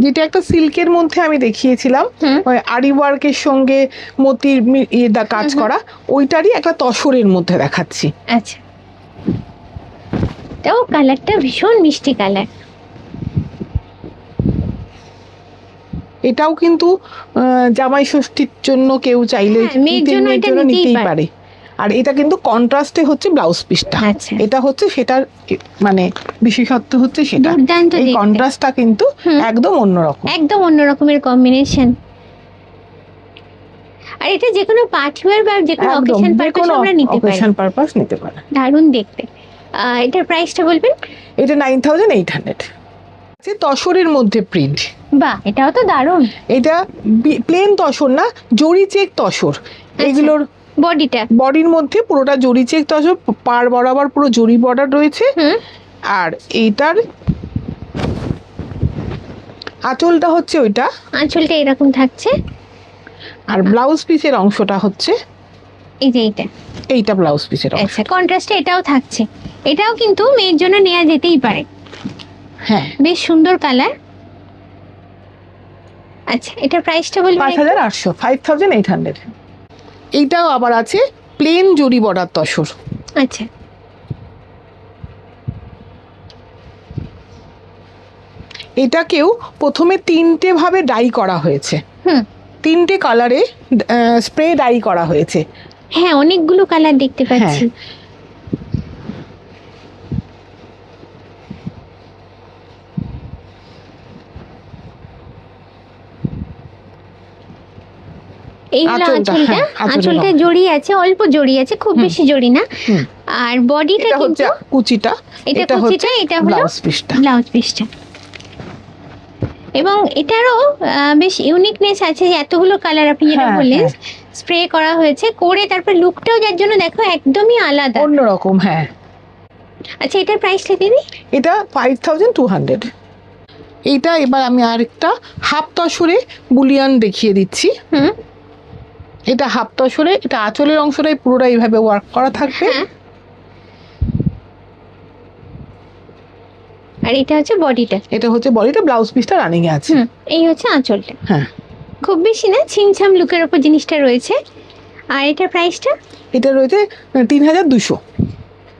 যেটা একটা সিল্কের মধ্যে আমি দেখিয়েছিলাম, ওই আরি ওয়ার্কের সঙ্গে মতির কাজ করা, ওইটারই একটা তসরের মধ্যে দেখাচ্ছি। আচ্ছা, এটাও কালারটা ভীষণ মিষ্টি কালার। এটাও কিন্তু জামাই ষষ্ঠীর জন্য কেউ চাইলে মেয়ের জন্য এটা নিতেই পারে। আর এটা কিন্তু কন্ট্রাস্টে হচ্ছে ব্লাউজ পিসটা। এটা হচ্ছে সেটার মানে বিশেষত্ব হচ্ছে সেটা, এই কন্ট্রাস্টটা কিন্তু একদম অন্যরকম, একদম অন্য রকমের কম্বিনেশন। আর এটা যে কোনো পার্টি ওয়্যার বা যে কোনো অকেশন পারপাস আমরা নিতে পারি, অকেশন পারপাস নিতে পারি। দারুণ দেখতে। এটার প্রাইসটা বলবেন? এটা 9800। আছে তসরের মধ্যে প্রিন্ট। বাহ, এটাও তো দারুণ। এটা প্লেন তসর না, জরি চেক তসর। এগুলোর বডির মধ্যে পুরোটা জরি চেক তসর, পার বরাবর পুরো জরি বর্ডার রয়েছে। আর এইটার আঁচলটা হচ্ছে ওইটা, আঁচলটা এরকম থাকছে। আর ব্লাউজ পিসের অংশটা হচ্ছে এই যে এইটা ব্লাউজ পিসের অংশ। আচ্ছা, কন্ট্রাস্টে এটাও থাকছে। এটাও কিন্তু মেয়ের জন্য নেওয়া যেতেই পারে। হ্যাঁ, বেশ সুন্দর কালার। আচ্ছা, এটার প্রাইসটা বলবেন? 5800, 5800। এইটাও আবার আছে প্লেন জরি বর্ডার তসর। আচ্ছা, এটাকেও প্রথমে 3টে ভাবে ডাই করা হয়েছে। 3টে কালারে স্প্রে ডাই করা হয়েছে। হ্যাঁ, অনেকগুলো কালার দেখতে পাচ্ছি। এই হলো আঁচলটা। আঁচলটা জড়ি আছে, অল্প জড়ি আছে, খুব বেশি জড়ি না। আর বডিটা কিন্তু কুচিটা, এটা হলো ব্লাউজ পিসটা। এবং এটারও বেশ ইউনিকনেস আছে, যে এতগুলো কালার আপনি যেটা বললেন স্প্রে করা হয়েছে, করে তারপর লুকটাও যার জন্য দেখো একদমই আলাদা, অন্যরকম। হ্যাঁ। আচ্ছা, এটার প্রাইসটা দিবি? এটা 5200। এইটা এবার আমি আরেকটা হাফ তসরে বুলিয়ান দেখিয়ে দিচ্ছি। এটা হাফ তসরে, এটা আঁচলের অংশটাই পুরোটা এইভাবে ওয়ার্ক করা থাকবে। আর এটা হচ্ছে বডিটা। এটা হচ্ছে বডিটা, ব্লাউজ পিসটা রানিং এ আছে। এই হচ্ছে আঁচলটা। হ্যাঁ, খুব বেশি না, ছিমছাম লুকের উপর জিনিসটা রয়েছে। আর এটার প্রাইসটা? এটা রয়েছে 3200।